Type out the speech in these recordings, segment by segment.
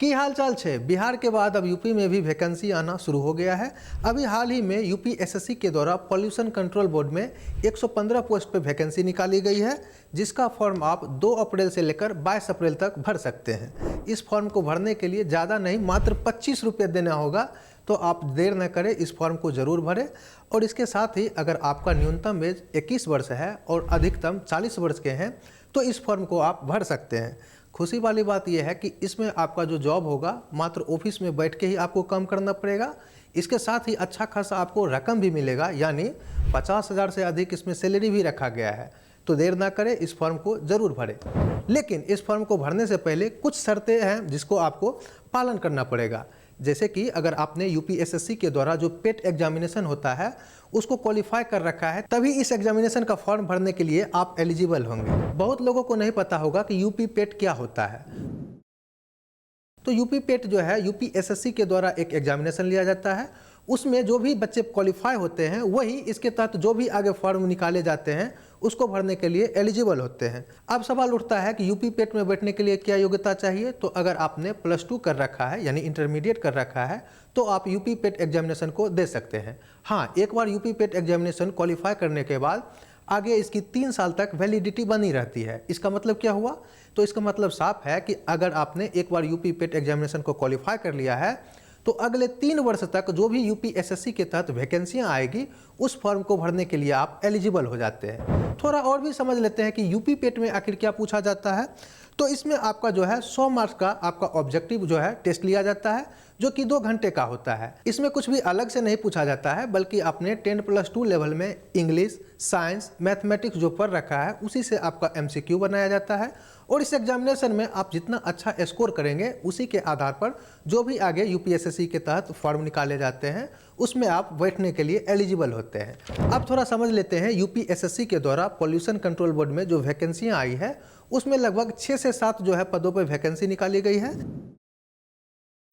की हाल चाल छे। बिहार के बाद अब यूपी में भी वैकेंसी आना शुरू हो गया है। अभी हाल ही में यूपी एसएससी के द्वारा पॉल्यूशन कंट्रोल बोर्ड में 115 पोस्ट पे वैकेंसी निकाली गई है, जिसका फॉर्म आप 2 अप्रैल से लेकर 22 अप्रैल तक भर सकते हैं। इस फॉर्म को भरने के लिए ज़्यादा नहीं, मात्र 25 रुपये देना होगा। तो आप देर न करें, इस फॉर्म को ज़रूर भरें। और इसके साथ ही अगर आपका न्यूनतम एज 21 वर्ष है और अधिकतम 40 वर्ष के हैं तो इस फॉर्म को आप भर सकते हैं। खुशी वाली बात यह है कि इसमें आपका जो जॉब होगा मात्र ऑफिस में बैठ के ही आपको काम करना पड़ेगा। इसके साथ ही अच्छा खासा आपको रकम भी मिलेगा, यानी 50,000 से अधिक इसमें सैलरी भी रखा गया है। तो देर ना करें, इस फॉर्म को ज़रूर भरें। लेकिन इस फॉर्म को भरने से पहले कुछ शर्तें हैं जिसको आपको पालन करना पड़ेगा। जैसे कि अगर आपने यूपीएसएससी के द्वारा जो पेट एग्जामिनेशन होता है उसको क्वालिफाई कर रखा है, तभी इस एग्जामिनेशन का फॉर्म भरने के लिए आप एलिजिबल होंगे। बहुत लोगों को नहीं पता होगा कि यूपी पेट क्या होता है। तो यूपी पेट जो है यूपीएसएससी के द्वारा एक एग्जामिनेशन लिया जाता है। उसमें जो भी बच्चे क्वालिफाई होते हैं वही इसके तहत जो भी आगे फॉर्म निकाले जाते हैं उसको भरने के लिए एलिजिबल होते हैं। अब सवाल उठता है कि यूपी पेट में बैठने के लिए क्या योग्यता चाहिए। तो अगर आपने +2 कर रखा है यानी इंटरमीडिएट कर रखा है तो आप यूपी पेट एग्जामिनेशन को दे सकते हैं। हाँ, एक बार यूपी पेट एग्जामिनेशन क्वालिफाई करने के बाद आगे इसकी 3 साल तक वैलिडिटी बनी रहती है। इसका मतलब क्या हुआ? तो इसका मतलब साफ है कि अगर आपने एक बार यूपी पेट एग्जामिनेशन को क्वालिफाई कर लिया है तो अगले 3 वर्ष तक जो भी यूपीएसएससी के तहत वैकेंसियां आएगी उस फॉर्म को भरने के लिए आप एलिजिबल हो जाते हैं। थोड़ा और भी समझ लेते हैं कि यूपी पेट में आखिर क्या पूछा जाता है। तो इसमें आपका जो है 100 मार्क्स का आपका ऑब्जेक्टिव जो है टेस्ट लिया जाता है, जो कि 2 घंटे का होता है। इसमें कुछ भी अलग से नहीं पूछा जाता है, बल्कि आपने 10+2 लेवल में इंग्लिश, साइंस, मैथमेटिक्स जो पढ़ रखा है उसी से आपका एमसीक्यू बनाया जाता है। और इस एग्जामिनेशन में आप जितना अच्छा स्कोर करेंगे उसी के आधार पर जो भी आगे यूपीएसएससी के तहत फॉर्म निकाले जाते हैं उसमें आप बैठने के लिए एलिजिबल होते हैं। अब थोड़ा समझ लेते हैं यूपीएसएससी के द्वारा पॉल्यूशन कंट्रोल बोर्ड में जो वैकेंसियाँ आई है उसमें लगभग 6 से 7 जो है पदों पर वैकेंसी निकाली गई है।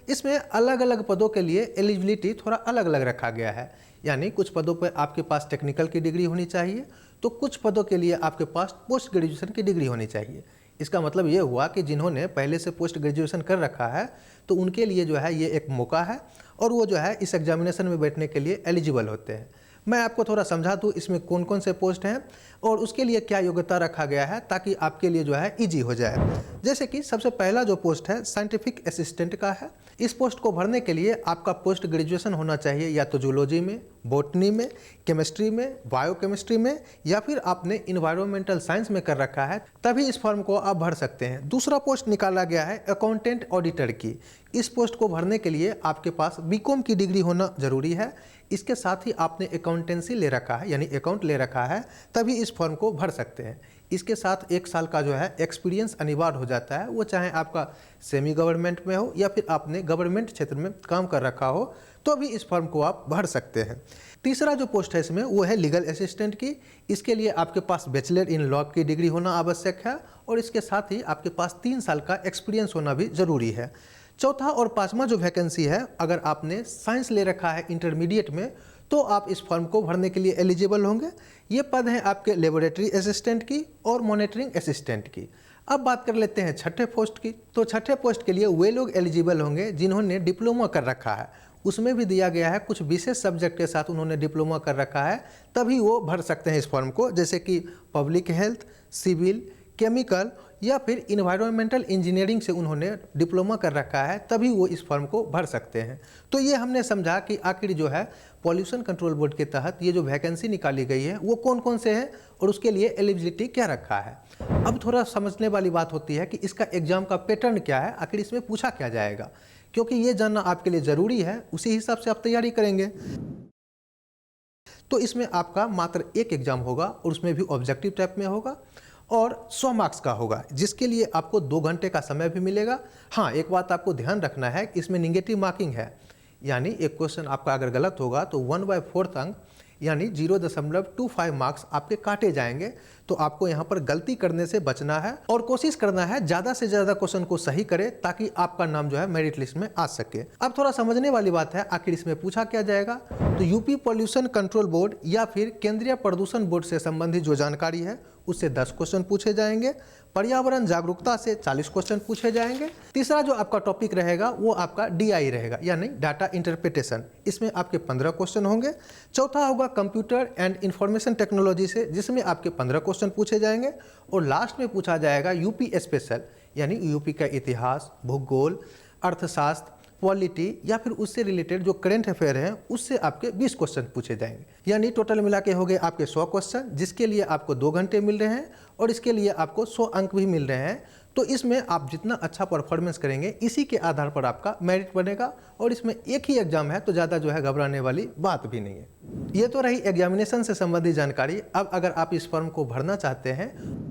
इसमें अलग अलग पदों के लिए एलिजिबिलिटी थोड़ा अलग अलग रखा गया है। यानी कुछ पदों पर आपके पास टेक्निकल की डिग्री होनी चाहिए, तो कुछ पदों के लिए आपके पास पोस्ट ग्रेजुएशन की डिग्री होनी चाहिए। इसका मतलब ये हुआ कि जिन्होंने पहले से पोस्ट ग्रेजुएशन कर रखा है तो उनके लिए जो है ये एक मौका है और वो जो है इस एग्जामिनेशन में बैठने के लिए एलिजिबल होते हैं। मैं आपको थोड़ा समझा दूँ इसमें कौन कौन से पोस्ट हैं और उसके लिए क्या योग्यता रखा गया है, ताकि आपके लिए जो है इजी हो जाए। जैसे कि सबसे पहला जो पोस्ट है साइंटिफिक असिस्टेंट का है। इस पोस्ट को भरने के लिए आपका पोस्ट ग्रेजुएशन होना चाहिए या तो जूलॉजी में, बॉटनी में, केमिस्ट्री में, बायोकेमिस्ट्री में, या फिर आपने इन्वायरमेंटल साइंस में कर रखा है, तभी इस फॉर्म को आप भर सकते हैं। दूसरा पोस्ट निकाला गया है अकाउंटेंट ऑडिटर की। इस पोस्ट को भरने के लिए आपके पास बीकॉम की डिग्री होना जरूरी है। इसके साथ ही आपने अकाउंटेंसी ले रखा है यानी अकाउंट ले रखा है, तभी इस फॉर्म को भर सकते हैं। इसके साथ 1 साल का जो है एक्सपीरियंस अनिवार्य हो जाता है, वो चाहे आपका सेमी गवर्नमेंट में हो या फिर आपने गवर्नमेंट क्षेत्र में काम कर रखा हो, तो भी इस फॉर्म को आप भर सकते हैं। तीसरा जो पोस्ट है इसमें वो है लीगल असिस्टेंट की। इसके लिए आपके पास बैचलर इन लॉ की डिग्री होना आवश्यक है और इसके साथ ही आपके पास 3 साल का एक्सपीरियंस होना भी ज़रूरी है। चौथा और 5वां जो वैकेंसी है, अगर आपने साइंस ले रखा है इंटरमीडिएट में तो आप इस फॉर्म को भरने के लिए एलिजिबल होंगे। ये पद हैं आपके लेबोरेटरी असिस्टेंट की और मॉनिटरिंग असिस्टेंट की। अब बात कर लेते हैं छठे पोस्ट की। तो छठे पोस्ट के लिए वे लोग एलिजिबल होंगे जिन्होंने डिप्लोमा कर रखा है। उसमें भी दिया गया है कुछ विशेष सब्जेक्ट के साथ उन्होंने डिप्लोमा कर रखा है, तभी वो भर सकते हैं इस फॉर्म को। जैसे कि पब्लिक हेल्थ, सिविल, केमिकल या फिर इन्वायरमेंटल इंजीनियरिंग से उन्होंने डिप्लोमा कर रखा है, तभी वो इस फॉर्म को भर सकते हैं। तो ये हमने समझा कि आखिर जो है पॉल्यूशन कंट्रोल बोर्ड के तहत ये जो वैकेंसी निकाली गई है वो कौन कौन से हैं और उसके लिए एलिजिबिलिटी क्या रखा है। अब थोड़ा समझने वाली बात होती है कि इसका एग्जाम का पैटर्न क्या है, आखिर इसमें पूछा क्या जाएगा, क्योंकि ये जानना आपके लिए ज़रूरी है। उसी हिसाब से आप तैयारी करेंगे। तो इसमें आपका मात्र एक एग्जाम होगा और उसमें भी ऑब्जेक्टिव टाइप में होगा और 100 मार्क्स का होगा, जिसके लिए आपको 2 घंटे का समय भी मिलेगा। हाँ, एक बात आपको ध्यान रखना है कि इसमें नेगेटिव मार्किंग है, यानी एक क्वेश्चन आपका अगर गलत होगा तो 1/4 अंक यानी 0.25 मार्क्स आपके काटे जाएंगे। तो आपको यहाँ पर गलती करने से बचना है और कोशिश करना है ज़्यादा से ज़्यादा क्वेश्चन को सही करें, ताकि आपका नाम जो है मेरिट लिस्ट में आ सके। अब थोड़ा समझने वाली बात है, आखिर इसमें पूछा क्या जाएगा। तो यूपी पॉल्यूशन कंट्रोल बोर्ड या फिर केंद्रीय प्रदूषण बोर्ड से संबंधित जो जानकारी है उससे 10 क्वेश्चन पूछे जाएंगे। पर्यावरण जागरूकता से 40 क्वेश्चन पूछे जाएंगे। तीसरा जो आपका टॉपिक रहेगा वो आपका DI रहेगा, यानी डाटा इंटरप्रिटेशन। इसमें आपके 15 क्वेश्चन होंगे। चौथा होगा कंप्यूटर एंड इंफॉर्मेशन टेक्नोलॉजी से, जिसमें आपके 15 क्वेश्चन पूछे जाएंगे। और लास्ट में पूछा जाएगा यूपी स्पेशल, यानी यूपी का इतिहास, भूगोल, अर्थशास्त्र, पॉलिटी या फिर उससे रिलेटेड जो करंट अफेयर हैं उससे आपके 20 क्वेश्चन पूछे जाएंगे। यानी टोटल मिला के हो गए आपके 100 क्वेश्चन, जिसके लिए आपको 2 घंटे मिल रहे हैं और इसके लिए आपको 100 अंक भी मिल रहे हैं। तो इसमें आप जितना अच्छा परफॉर्मेंस करेंगे इसी के आधार पर आपका मेरिट बनेगा। और इसमें एक ही एग्जाम है तो ज़्यादा जो है घबराने वाली बात भी नहीं है। ये तो रही एग्जामिनेशन से संबंधित जानकारी। अब अगर आप इस फॉर्म को भरना चाहते हैं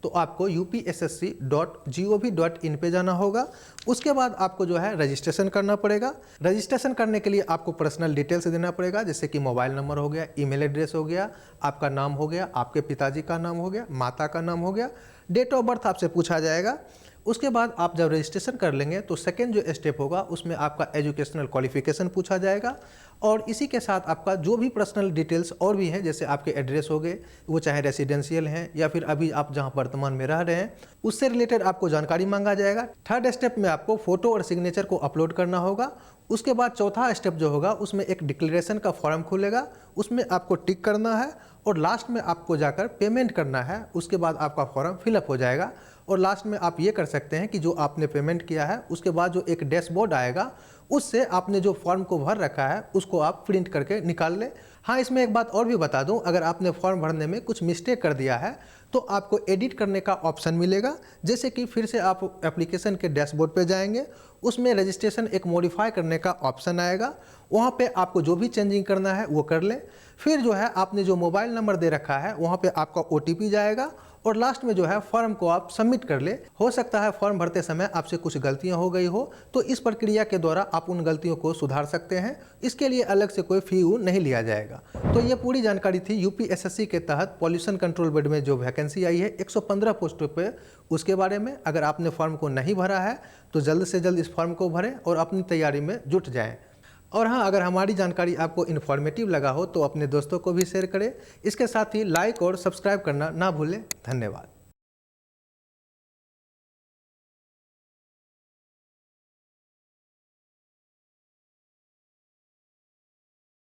तो आपको upssc.gov.in पे जाना होगा। उसके बाद आपको जो है रजिस्ट्रेशन करना पड़ेगा। रजिस्ट्रेशन करने के लिए आपको पर्सनल डिटेल्स देना पड़ेगा, जैसे कि मोबाइल नंबर हो गया, ईमेल एड्रेस हो गया, आपका नाम हो गया, आपके पिताजी का नाम हो गया, माता का नाम हो गया, डेट ऑफ बर्थ आपसे पूछा जाएगा। उसके बाद आप जब रजिस्ट्रेशन कर लेंगे तो सेकेंड जो स्टेप होगा उसमें आपका एजुकेशनल क्वालिफिकेशन पूछा जाएगा। और इसी के साथ आपका जो भी पर्सनल डिटेल्स और भी हैं, जैसे आपके एड्रेस हो गए, वो चाहे रेसिडेंशियल हैं या फिर अभी आप जहां वर्तमान में रह रहे हैं, उससे रिलेटेड आपको जानकारी मांगा जाएगा। थर्ड स्टेप में आपको फोटो और सिग्नेचर को अपलोड करना होगा। उसके बाद चौथा स्टेप जो होगा उसमें एक डिक्लेरेशन का फॉर्म खुलेगा, उसमें आपको टिक करना है और लास्ट में आपको जाकर पेमेंट करना है। उसके बाद आपका फॉर्म फिलअप हो जाएगा। और लास्ट में आप ये कर सकते हैं कि जो आपने पेमेंट किया है उसके बाद जो एक डैशबोर्ड आएगा उससे आपने जो फॉर्म को भर रखा है उसको आप प्रिंट करके निकाल लें। हाँ, इसमें एक बात और भी बता दूं, अगर आपने फॉर्म भरने में कुछ मिस्टेक कर दिया है तो आपको एडिट करने का ऑप्शन मिलेगा। जैसे कि फिर से आप एप्लीकेशन के डैशबोर्ड पे जाएंगे, उसमें रजिस्ट्रेशन एक मॉडिफाई करने का ऑप्शन आएगा, वहाँ पे आपको जो भी चेंजिंग करना है वो कर लें। फिर जो है आपने जो मोबाइल नंबर दे रखा है वहाँ पे आपका OTP जाएगा और लास्ट में जो है फॉर्म को आप सबमिट कर ले। हो सकता है फॉर्म भरते समय आपसे कुछ गलतियां हो गई हो, तो इस प्रक्रिया के द्वारा आप उन गलतियों को सुधार सकते हैं। इसके लिए अलग से कोई फी नहीं लिया जाएगा। तो ये पूरी जानकारी थी UPSSC के तहत पॉल्यूशन कंट्रोल बोर्ड में जो वैकेंसी आई है 115 पोस्टों पे, उसके बारे में। अगर आपने फॉर्म को नहीं भरा है तो जल्द से जल्द इस फॉर्म को भरें और अपनी तैयारी में जुट जाएँ। और हाँ, अगर हमारी जानकारी आपको इन्फॉर्मेटिव लगा हो तो अपने दोस्तों को भी शेयर करें। इसके साथ ही लाइक और सब्सक्राइब करना ना भूलें। धन्यवाद।